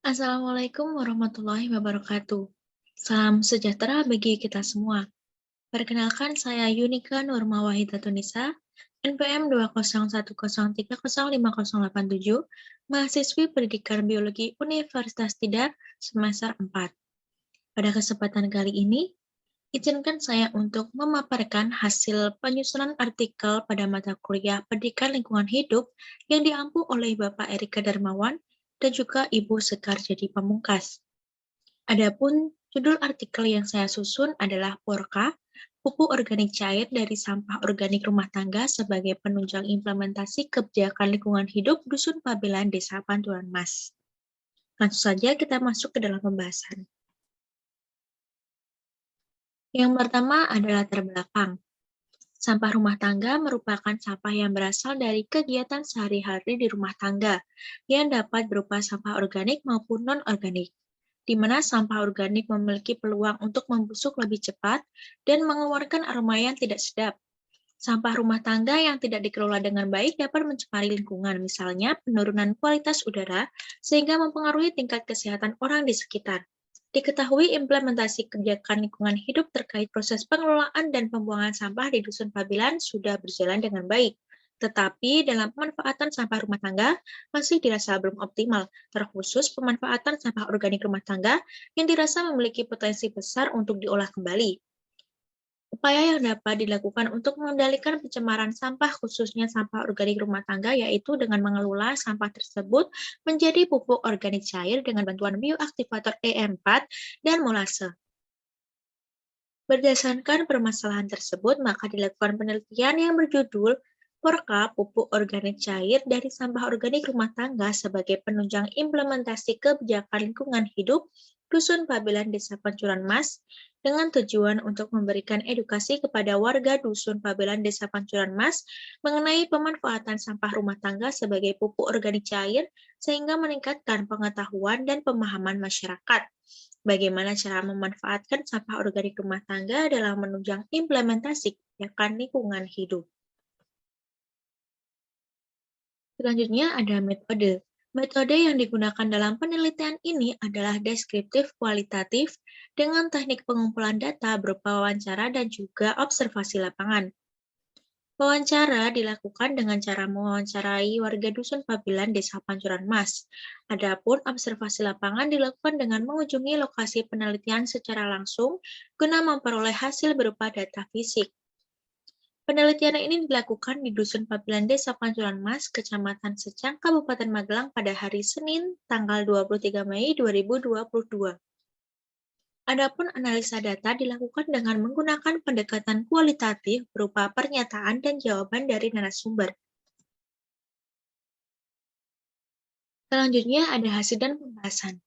Assalamualaikum warahmatullahi wabarakatuh. Salam sejahtera bagi kita semua. Perkenalkan, saya Yunika Nurmawahidatunisa, NPM 20103050887, mahasiswi Pendidikan Biologi Universitas Tidar, semester 4. Pada kesempatan kali ini, izinkan saya untuk memaparkan hasil penyusunan artikel pada mata kuliah Pendidikan Lingkungan Hidup yang diampu oleh Bapak Erika Darmawan dan juga Ibu Sekar Jadi Pamungkas. Adapun judul artikel yang saya susun adalah Porka, pupuk organik cair dari sampah organik rumah tangga sebagai penunjang implementasi kebijakan lingkungan hidup Dusun Pabelan Desa Panturan Mas. Langsung saja kita masuk ke dalam pembahasan. Yang pertama adalah latar belakang. Sampah rumah tangga merupakan sampah yang berasal dari kegiatan sehari-hari di rumah tangga, yang dapat berupa sampah organik maupun non-organik, di mana sampah organik memiliki peluang untuk membusuk lebih cepat dan mengeluarkan aroma yang tidak sedap. Sampah rumah tangga yang tidak dikelola dengan baik dapat mencemari lingkungan, misalnya penurunan kualitas udara, sehingga mempengaruhi tingkat kesehatan orang di sekitar. Diketahui implementasi kebijakan lingkungan hidup terkait proses pengelolaan dan pembuangan sampah di Dusun Pabilan sudah berjalan dengan baik. Tetapi dalam pemanfaatan sampah rumah tangga masih dirasa belum optimal, terkhusus pemanfaatan sampah organik rumah tangga yang dirasa memiliki potensi besar untuk diolah kembali. Upaya yang dapat dilakukan untuk mengendalikan pencemaran sampah, khususnya sampah organik rumah tangga, yaitu dengan mengelola sampah tersebut menjadi pupuk organik cair dengan bantuan bioaktivator E4 dan molase. Berdasarkan permasalahan tersebut, maka dilakukan penelitian yang berjudul Porka Pupuk Organik Cair dari Sampah Organik Rumah Tangga sebagai penunjang implementasi kebijakan lingkungan hidup Dusun Pabelan Desa Pancuran Mas dengan tujuan untuk memberikan edukasi kepada warga Dusun Pabelan Desa Pancuran Mas mengenai pemanfaatan sampah rumah tangga sebagai pupuk organik cair sehingga meningkatkan pengetahuan dan pemahaman masyarakat. Bagaimana cara memanfaatkan sampah organik rumah tangga dalam menunjang implementasi kebijakan lingkungan hidup. Selanjutnya ada metode. Metode yang digunakan dalam penelitian ini adalah deskriptif kualitatif dengan teknik pengumpulan data berupa wawancara dan juga observasi lapangan. Wawancara dilakukan dengan cara mewawancarai warga Dusun Pabilan Desa Pancuran Mas. Adapun observasi lapangan dilakukan dengan mengunjungi lokasi penelitian secara langsung guna memperoleh hasil berupa data fisik. Penelitian ini dilakukan di Dusun Pabilan Desa Pancuran Mas, Kecamatan Secang, Kabupaten Magelang pada hari Senin, tanggal 23 Mei 2022. Adapun analisa data dilakukan dengan menggunakan pendekatan kualitatif berupa pernyataan dan jawaban dari narasumber. Selanjutnya ada hasil dan pembahasan.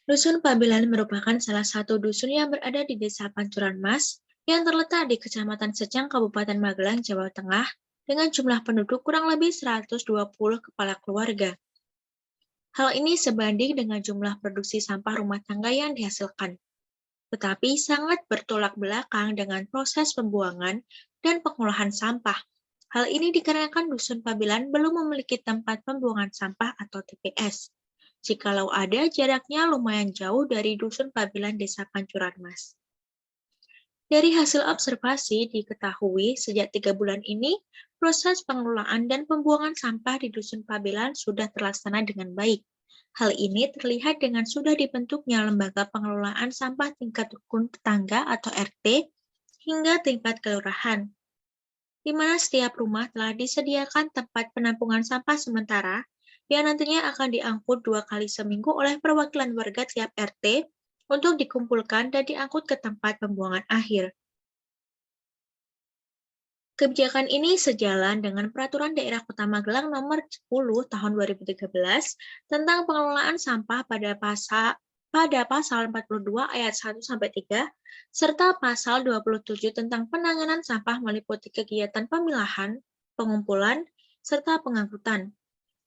Dusun Pabelan merupakan salah satu dusun yang berada di Desa Pancuran Mas yang terletak di Kecamatan Secang, Kabupaten Magelang, Jawa Tengah, dengan jumlah penduduk kurang lebih 120 kepala keluarga. Hal ini sebanding dengan jumlah produksi sampah rumah tangga yang dihasilkan, tetapi sangat bertolak belakang dengan proses pembuangan dan pengolahan sampah. Hal ini dikarenakan Dusun Pabilan belum memiliki tempat pembuangan sampah atau TPS. Jikalau ada, jaraknya lumayan jauh dari Dusun Pabilan Desa Pancuran Mas. Dari hasil observasi diketahui sejak 3 bulan ini, proses pengelolaan dan pembuangan sampah di Dusun Pabelan sudah terlaksana dengan baik. Hal ini terlihat dengan sudah dibentuknya lembaga pengelolaan sampah tingkat rukun tetangga atau RT hingga tingkat kelurahan, di mana setiap rumah telah disediakan tempat penampungan sampah sementara yang nantinya akan diangkut 2 kali seminggu oleh perwakilan warga tiap RT untuk dikumpulkan dan diangkut ke tempat pembuangan akhir. Kebijakan ini sejalan dengan Peraturan Daerah Kota Magelang Nomor 10 Tahun 2013 tentang pengelolaan sampah pada pasal 42 ayat 1 sampai 3 serta pasal 27 tentang penanganan sampah meliputi kegiatan pemilahan, pengumpulan, serta pengangkutan.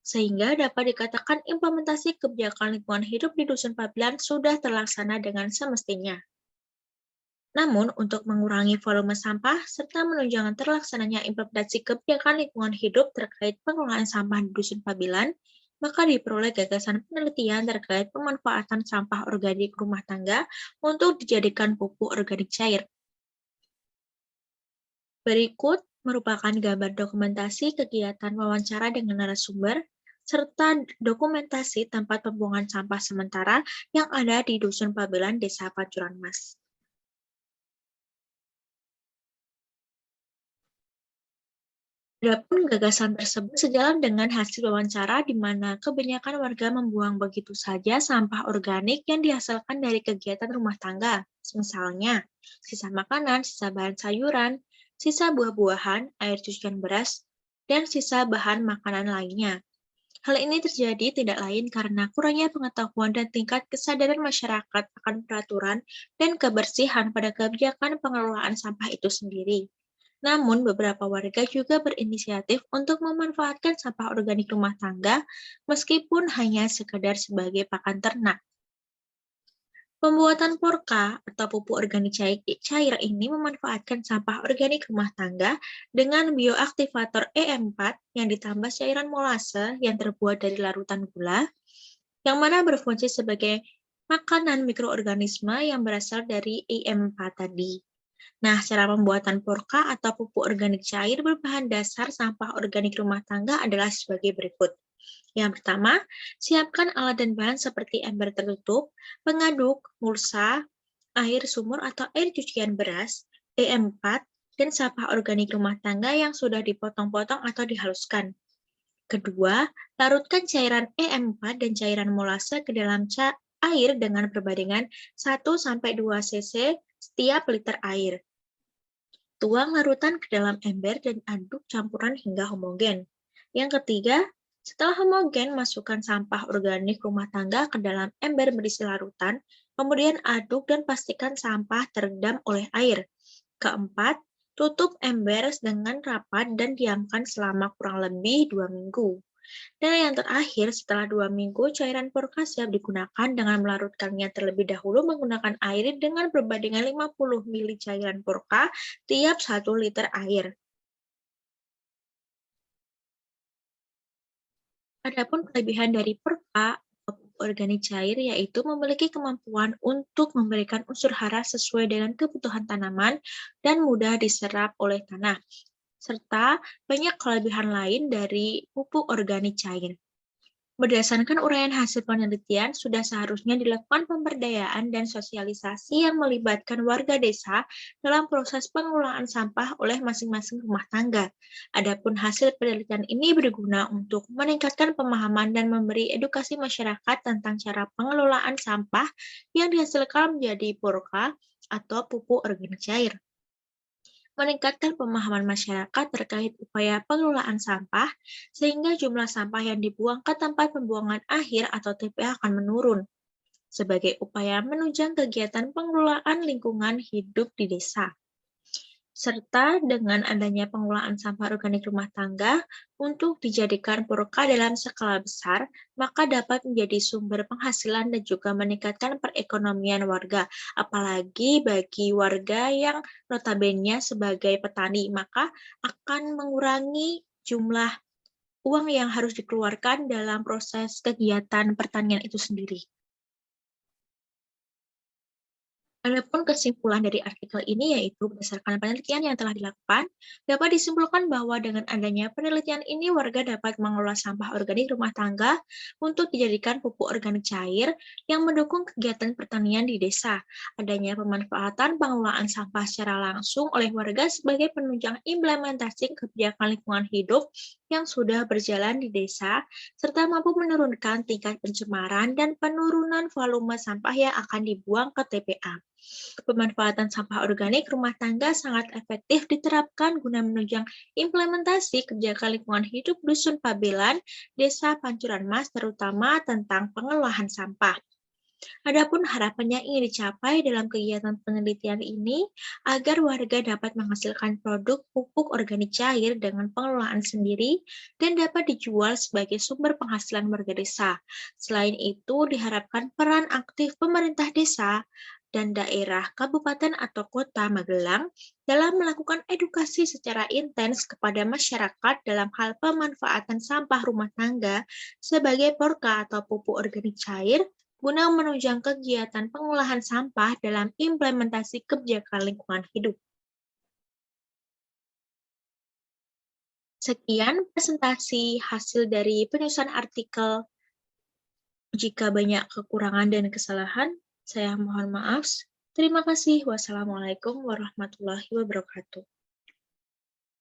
Sehingga dapat dikatakan implementasi kebijakan lingkungan hidup di Dusun Pabilan sudah terlaksana dengan semestinya. Namun, untuk mengurangi volume sampah serta menunjang terlaksananya implementasi kebijakan lingkungan hidup terkait pengelolaan sampah di Dusun Pabilan, maka diperoleh gagasan penelitian terkait pemanfaatan sampah organik rumah tangga untuk dijadikan pupuk organik cair. Berikut merupakan gambar dokumentasi kegiatan wawancara dengan narasumber, serta dokumentasi tempat pembuangan sampah sementara yang ada di Dusun Pabelan, Desa Pancuran Mas. Adapun gagasan tersebut sejalan dengan hasil wawancara di mana kebanyakan warga membuang begitu saja sampah organik yang dihasilkan dari kegiatan rumah tangga. Misalnya, sisa makanan, sisa bahan sayuran, sisa buah-buahan, air cucian beras, dan sisa bahan makanan lainnya. Hal ini terjadi tidak lain karena kurangnya pengetahuan dan tingkat kesadaran masyarakat akan peraturan dan kebersihan pada kebijakan pengelolaan sampah itu sendiri. Namun, beberapa warga juga berinisiatif untuk memanfaatkan sampah organik rumah tangga meskipun hanya sekedar sebagai pakan ternak. Pembuatan porka atau pupuk organik cair ini memanfaatkan sampah organik rumah tangga dengan bioaktivator E4 yang ditambah cairan molase yang terbuat dari larutan gula, yang mana berfungsi sebagai makanan mikroorganisme yang berasal dari E4 tadi. Nah, cara pembuatan porka atau pupuk organik cair berbahan dasar sampah organik rumah tangga adalah sebagai berikut. Yang pertama, siapkan alat dan bahan seperti ember tertutup, pengaduk, mulsa, air sumur atau air cucian beras, E4, dan sampah organik rumah tangga yang sudah dipotong-potong atau dihaluskan. Kedua, larutkan cairan E4 dan cairan molase ke dalam air dengan perbandingan 1-2 cc setiap liter air. Tuang larutan ke dalam ember dan aduk campuran hingga homogen. Yang ketiga, setelah homogen, masukkan sampah organik rumah tangga ke dalam ember berisi larutan, kemudian aduk dan pastikan sampah terendam oleh air. Keempat, tutup ember dengan rapat dan diamkan selama kurang lebih 2 minggu. Dan yang terakhir, setelah 2 minggu, cairan porka siap digunakan dengan melarutkannya terlebih dahulu menggunakan air dengan perbandingan 50 ml cairan porka tiap 1 liter air. Adapun kelebihan dari porka atau pupuk organik cair yaitu memiliki kemampuan untuk memberikan unsur hara sesuai dengan kebutuhan tanaman dan mudah diserap oleh tanah, serta banyak kelebihan lain dari pupuk organik cair. Berdasarkan uraian hasil penelitian, sudah seharusnya dilakukan pemberdayaan dan sosialisasi yang melibatkan warga desa dalam proses pengelolaan sampah oleh masing-masing rumah tangga. Adapun hasil penelitian ini berguna untuk meningkatkan pemahaman dan memberi edukasi masyarakat tentang cara pengelolaan sampah yang dihasilkan menjadi porka atau pupuk organik cair, meningkatkan pemahaman masyarakat terkait upaya pengelolaan sampah, sehingga jumlah sampah yang dibuang ke tempat pembuangan akhir atau TPA akan menurun, sebagai upaya menunjang kegiatan pengelolaan lingkungan hidup di desa. Serta dengan adanya pengelolaan sampah organik rumah tangga untuk dijadikan porka dalam skala besar, maka dapat menjadi sumber penghasilan dan juga meningkatkan perekonomian warga. Apalagi bagi warga yang notabene sebagai petani, maka akan mengurangi jumlah uang yang harus dikeluarkan dalam proses kegiatan pertanian itu sendiri. Adapun kesimpulan dari artikel ini yaitu berdasarkan penelitian yang telah dilakukan, dapat disimpulkan bahwa dengan adanya penelitian ini warga dapat mengelola sampah organik rumah tangga untuk dijadikan pupuk organik cair yang mendukung kegiatan pertanian di desa. Adanya pemanfaatan pengelolaan sampah secara langsung oleh warga sebagai penunjang implementasi kebijakan lingkungan hidup yang sudah berjalan di desa, serta mampu menurunkan tingkat pencemaran dan penurunan volume sampah yang akan dibuang ke TPA. Pemanfaatan sampah organik rumah tangga sangat efektif diterapkan guna menunjang implementasi kebijakan lingkungan hidup Dusun Pabelan, Desa Pancuran Mas, terutama tentang pengelolaan sampah. Adapun harapannya ingin dicapai dalam kegiatan penelitian ini agar warga dapat menghasilkan produk pupuk organik cair dengan pengelolaan sendiri dan dapat dijual sebagai sumber penghasilan warga desa. Selain itu, diharapkan peran aktif pemerintah desa dan daerah, kabupaten atau kota Magelang dalam melakukan edukasi secara intens kepada masyarakat dalam hal pemanfaatan sampah rumah tangga sebagai porka atau pupuk organik cair guna menunjang kegiatan pengolahan sampah dalam implementasi kebijakan lingkungan hidup. Sekian presentasi hasil dari penyusunan artikel. Jika banyak kekurangan dan kesalahan, saya mohon maaf. Terima kasih. Wassalamualaikum warahmatullahi wabarakatuh.